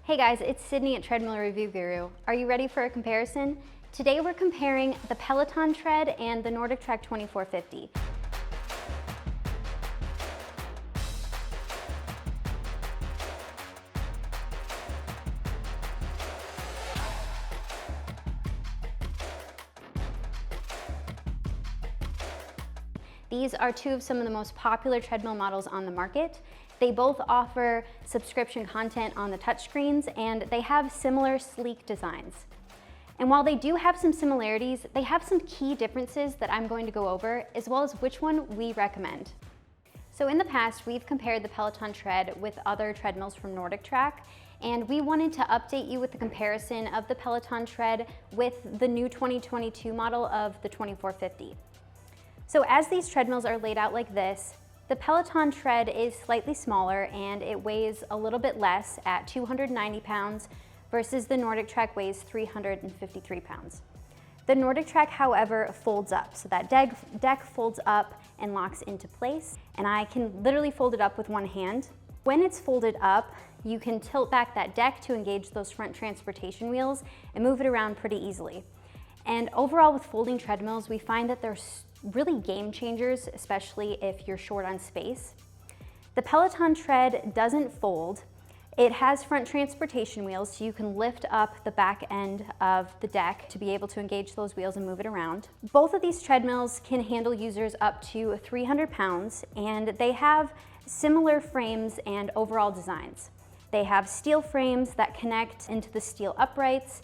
Hey guys, it's Sydney at Treadmill Review Guru. Are you ready for a comparison? Today we're comparing the Peloton Tread and the NordicTrack 2450. These are two of some of the most popular treadmill models on the market. They both offer subscription content on the touchscreens, and they have similar sleek designs. And while they do have some similarities, they have some key differences that I'm going to go over, as well as which one we recommend. So in the past, we've compared the Peloton Tread with other treadmills from NordicTrack, and we wanted to update you with the comparison of the Peloton Tread with the new 2022 model of the 2450. So as these treadmills are laid out like this, the Peloton Tread is slightly smaller and it weighs a little bit less at 290 pounds versus the NordicTrack weighs 353 pounds. The NordicTrack, however, folds up. So that deck folds up and locks into place, and I can literally fold it up with one hand. When it's folded up, you can tilt back that deck to engage those front transportation wheels and move it around pretty easily. And overall with folding treadmills, we find that they're really game changers, especially if you're short on space. The Peloton Tread doesn't fold. It has front transportation wheels, so you can lift up the back end of the deck to be able to engage those wheels and move it around. Both of these treadmills can handle users up to 300 pounds, and they have similar frames and overall designs. They have steel frames that connect into the steel uprights,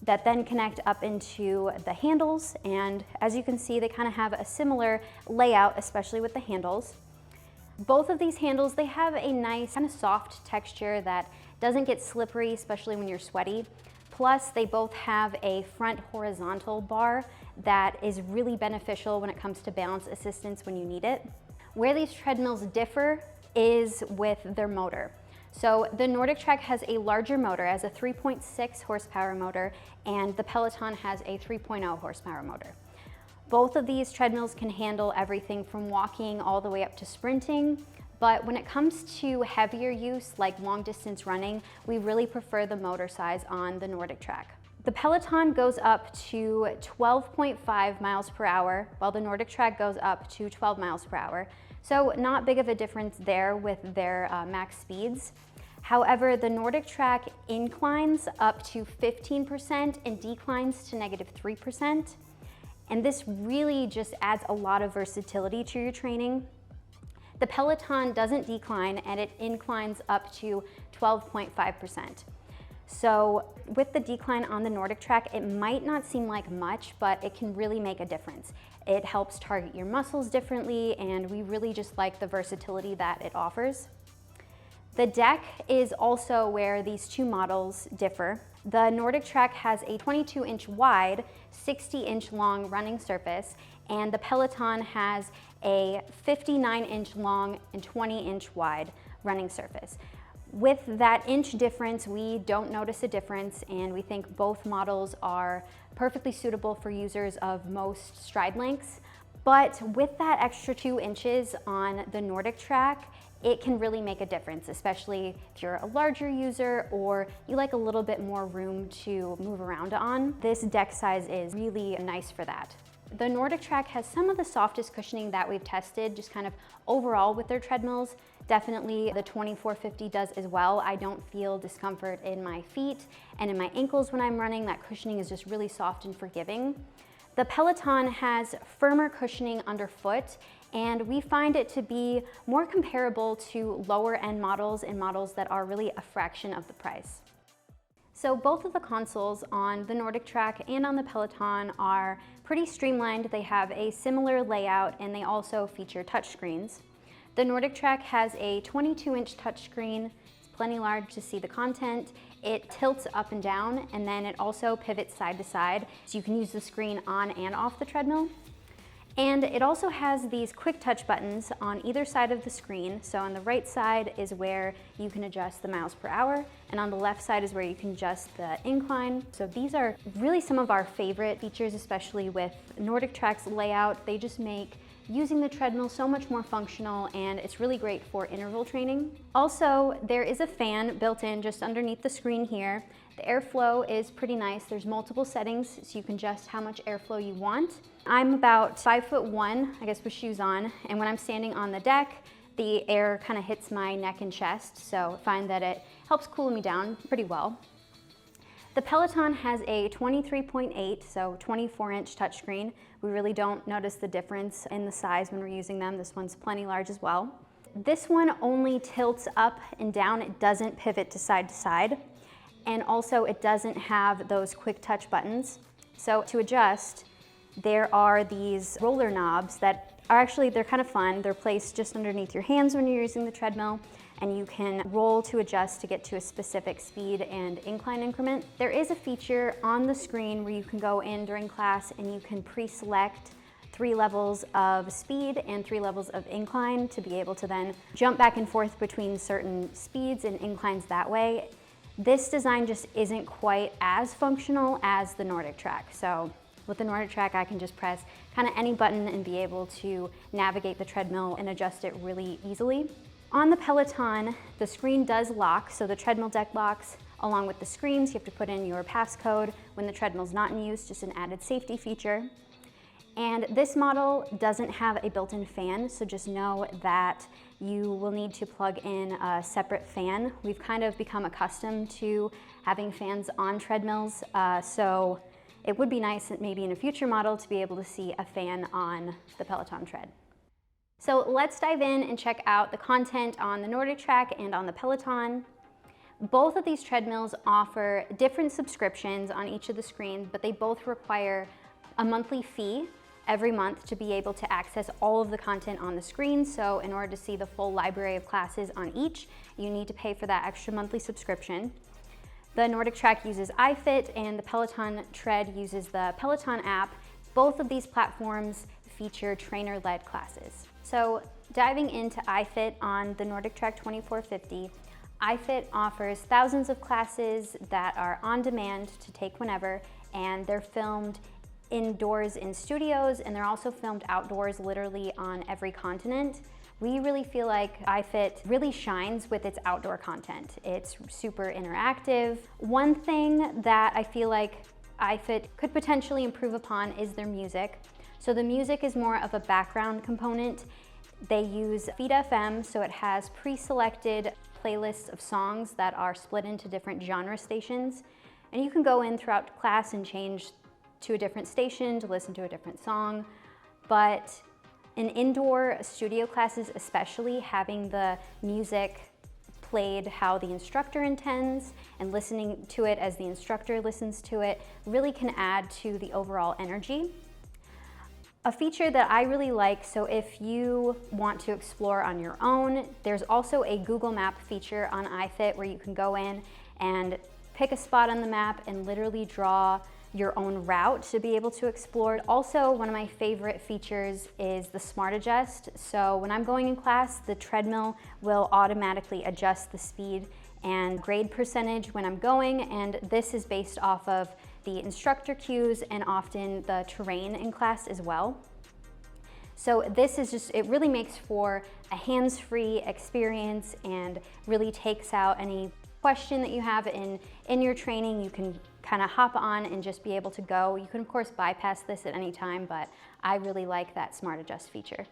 that then connect up into the handles, and as you can see, they kind of have a similar layout, especially with the handles. Both of these handles, they have a nice kind of soft texture that doesn't get slippery, especially when you're sweaty. Plus, they both have a front horizontal bar that is really beneficial when it comes to balance assistance when you need it. Where these treadmills differ is with their motor. So the NordicTrack has a larger motor, as a 3.6 horsepower motor, and the Peloton has a 3.0 horsepower motor. Both of these treadmills can handle everything from walking all the way up to sprinting, but when it comes to heavier use, like long distance running, we really prefer the motor size on the NordicTrack. The Peloton goes up to 12.5 miles per hour, while the NordicTrack goes up to 12 miles per hour. So not big of a difference there with their max speeds. However, the NordicTrack inclines up to 15% and declines to -3%. And this really just adds a lot of versatility to your training. The Peloton doesn't decline and it inclines up to 12.5%. So with the decline on the NordicTrack, it might not seem like much, but it can really make a difference. It helps target your muscles differently, and we really just like the versatility that it offers. The deck is also where these two models differ. The NordicTrack has a 22-inch wide, 60-inch long running surface, and the Peloton has a 59-inch long and 20-inch wide running surface. With that inch difference, we don't notice a difference, and we think both models are perfectly suitable for users of most stride lengths. But with that extra 2 inches on the NordicTrack, it can really make a difference, especially if you're a larger user or you like a little bit more room to move around on. This deck size is really nice for that. The NordicTrack has some of the softest cushioning that we've tested, just kind of overall with their treadmills. Definitely the 2450 does as well. I don't feel discomfort in my feet and in my ankles when I'm running. That cushioning is just really soft and forgiving. The Peloton has firmer cushioning underfoot, and we find it to be more comparable to lower end models and models that are really a fraction of the price. So both of the consoles on the NordicTrack and on the Peloton are pretty streamlined. They have a similar layout and they also feature touchscreens. The NordicTrack has a 22-inch touchscreen. It's plenty large to see the content. It tilts up and down, and then it also pivots side to side, so you can use the screen on and off the treadmill. And it also has these quick touch buttons on either side of the screen. So on the right side is where you can adjust the miles per hour, and on the left side is where you can adjust the incline. So these are really some of our favorite features, especially with NordicTrack's layout. They just make using the treadmill so much more functional, and it's really great for interval training. Also, there is a fan built in just underneath the screen here. The airflow is pretty nice. There's multiple settings, so you can adjust how much airflow you want. I'm about 5'1", I guess with shoes on, and when I'm standing on the deck, the air kind of hits my neck and chest, so I find that it helps cool me down pretty well. The Peloton has a 23.8, so 24-inch touchscreen. We really don't notice the difference in the size when we're using them. This one's plenty large as well. This one only tilts up and down. It doesn't pivot to side, and also it doesn't have those quick touch buttons. So to adjust, there are these roller knobs that are actually, they're kind of fun. They're placed just underneath your hands when you're using the treadmill, and you can roll to adjust to get to a specific speed and incline increment. There is a feature on the screen where you can go in during class and you can pre-select 3 levels of speed and 3 levels of incline to be able to then jump back and forth between certain speeds and inclines that way. This design just isn't quite as functional as the NordicTrack. So with the NordicTrack, I can just press kind of any button and be able to navigate the treadmill and adjust it really easily. On the Peloton, the screen does lock, so the treadmill deck locks along with the screens. You have to put in your passcode when the treadmill's not in use, just an added safety feature. And this model doesn't have a built-in fan, so just know that you will need to plug in a separate fan. We've kind of become accustomed to having fans on treadmills, so it would be nice maybe in a future model to be able to see a fan on the Peloton Tread. So let's dive in and check out the content on the NordicTrack and on the Peloton. Both of these treadmills offer different subscriptions on each of the screens, but they both require a monthly fee every month to be able to access all of the content on the screen. So in order to see the full library of classes on each, you need to pay for that extra monthly subscription. The NordicTrack uses iFit and the Peloton Tread uses the Peloton app. Both of these platforms feature trainer-led classes. So diving into iFit on the NordicTrack 2450, iFit offers thousands of classes that are on demand to take whenever, and they're filmed indoors in studios, and they're also filmed outdoors literally on every continent. We really feel like iFit really shines with its outdoor content. It's super interactive. One thing that I feel like iFit could potentially improve upon is their music. So the music is more of a background component. They use Feed FM, so it has pre-selected playlists of songs that are split into different genre stations. And you can go in throughout class and change to a different station to listen to a different song. But in indoor studio classes, especially, having the music played how the instructor intends and listening to it as the instructor listens to it really can add to the overall energy. A feature that I really like, so if you want to explore on your own, there's also a Google Map feature on iFit where you can go in and pick a spot on the map and literally draw your own route to be able to explore. Also, one of my favorite features is the Smart Adjust. So when I'm going in class, the treadmill will automatically adjust the speed and grade percentage when I'm going, and this is based off of the instructor cues and often the terrain in class as well. So this is just, it really makes for a hands-free experience and really takes out any question that you have in your training. You can kind of hop on and just be able to go. You can of course bypass this at any time, but I really like that Smart Adjust feature.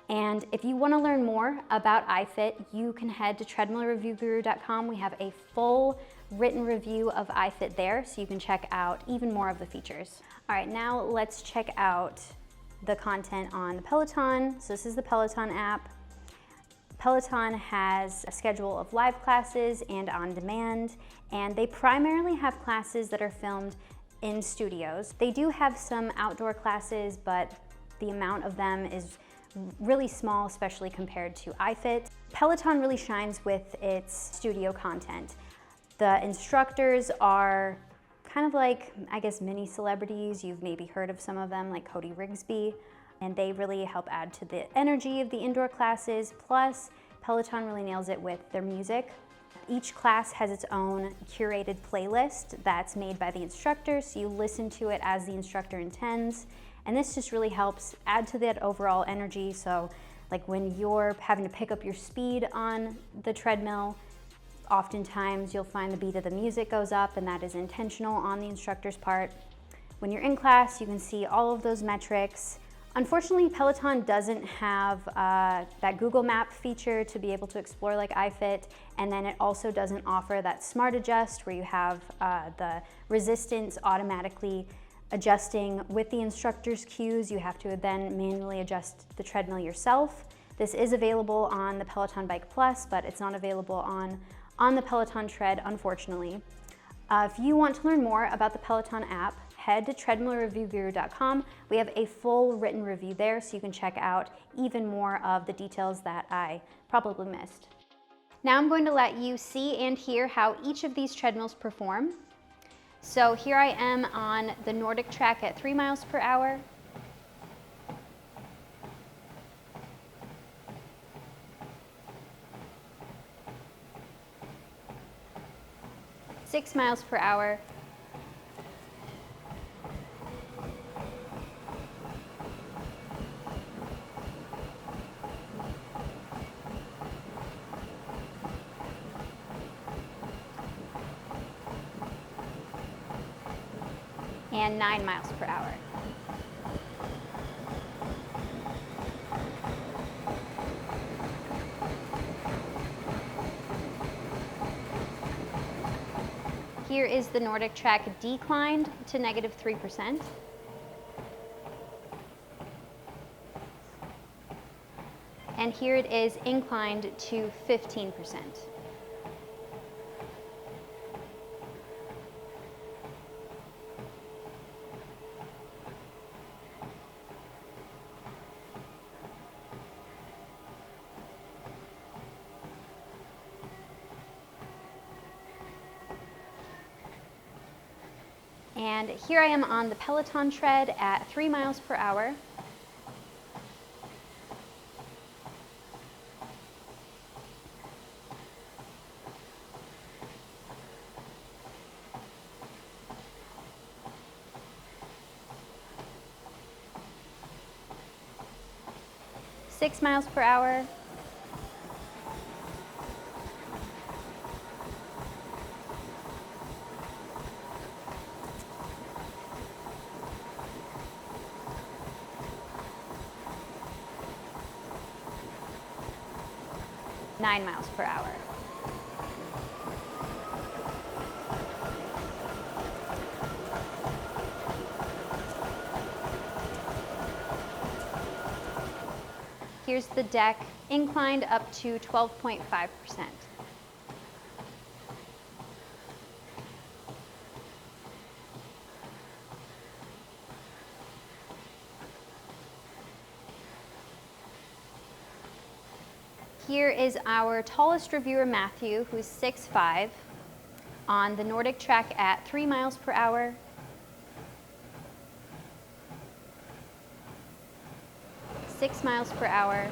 And if you want to learn more about iFit, you can head to treadmillreviewguru.com. We have a full written review of iFit there, so you can check out even more of the features. All right, now let's check out the content on the Peloton. So this is the Peloton app. Peloton has a schedule of live classes and on demand, and they primarily have classes that are filmed in studios. They do have some outdoor classes, but the amount of them is really small, especially compared to iFit. Peloton really shines with its studio content. The instructors are kind of like, I guess, mini celebrities. You've maybe heard of some of them, like Cody Rigsby, and they really help add to the energy of the indoor classes. Plus, Peloton really nails it with their music. Each class has its own curated playlist that's made by the instructor, so you listen to it as the instructor intends, And this just really helps add to that overall energy. So like when you're having to pick up your speed on the treadmill, oftentimes you'll find the beat of the music goes up, and that is intentional on the instructor's part. When you're in class, you can see all of those metrics. Unfortunately, Peloton doesn't have that Google Map feature to be able to explore like iFit, and then it also doesn't offer that smart adjust where you have the resistance automatically adjusting with the instructor's cues. You have to then manually adjust the treadmill yourself. This is available on the Peloton Bike Plus, but it's not available on the Peloton Tread, unfortunately. If you want to learn more about the Peloton app, head to treadmillreviewguru.com. We have a full written review there, so you can check out even more of the details that I probably missed. Now I'm going to let you see and hear how each of these treadmills perform. So here I am on the NordicTrack at 3 miles per hour. Six miles per hour. And 9 miles per hour. Here is the NordicTrack declined to -3%. And here it is inclined to 15%. And here I am on the Peloton Tread at 3 miles per hour. Six miles per hour. Nine miles per hour. Here's the deck inclined up to 12.5%. Here is our tallest reviewer, Matthew, who's 6'5", on the NordicTrack at 3 miles per hour. Six miles per hour.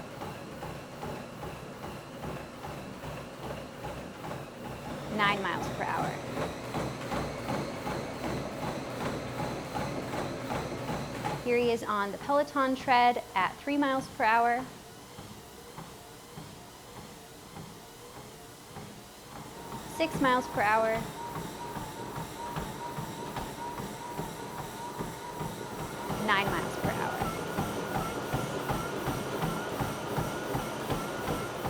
9 miles per hour. Here he is on the Peloton Tread at 3 miles per hour. 6 miles per hour. 9 miles per hour.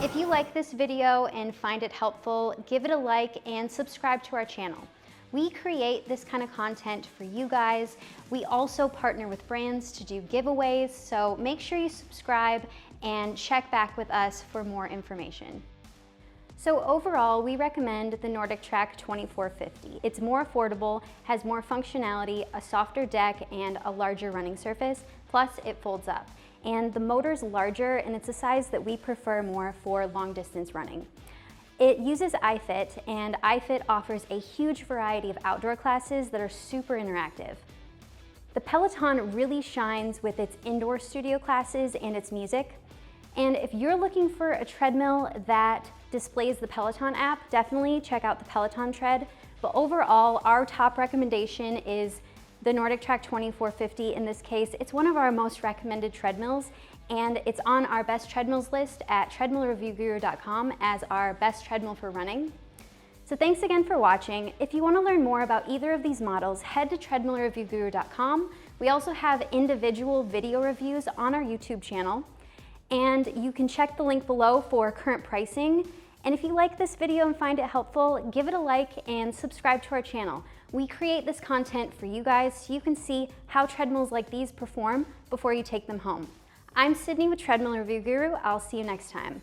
If you like this video and find it helpful, give it a like and subscribe to our channel. We create this kind of content for you guys. We also partner with brands to do giveaways, so make sure you subscribe and check back with us for more information. So overall, we recommend the NordicTrack 2450. It's more affordable, has more functionality, a softer deck, and a larger running surface, plus it folds up. And the motor's larger, and it's a size that we prefer more for long distance running. It uses iFit, and iFit offers a huge variety of outdoor classes that are super interactive. The Peloton really shines with its indoor studio classes and its music. And if you're looking for a treadmill that displays the Peloton app, definitely check out the Peloton Tread. But overall, our top recommendation is the NordicTrack 2450 in this case. It's one of our most recommended treadmills, and it's on our best treadmills list at treadmillreviewguru.com as our best treadmill for running. So thanks again for watching. If you want to learn more about either of these models, head to treadmillreviewguru.com. We also have individual video reviews on our YouTube channel, and you can check the link below for current pricing. And if you like this video and find it helpful, give it a like and subscribe to our channel. We create this content for you guys so you can see how treadmills like these perform before you take them home. I'm Sydney with Treadmill Review Guru. I'll see you next time.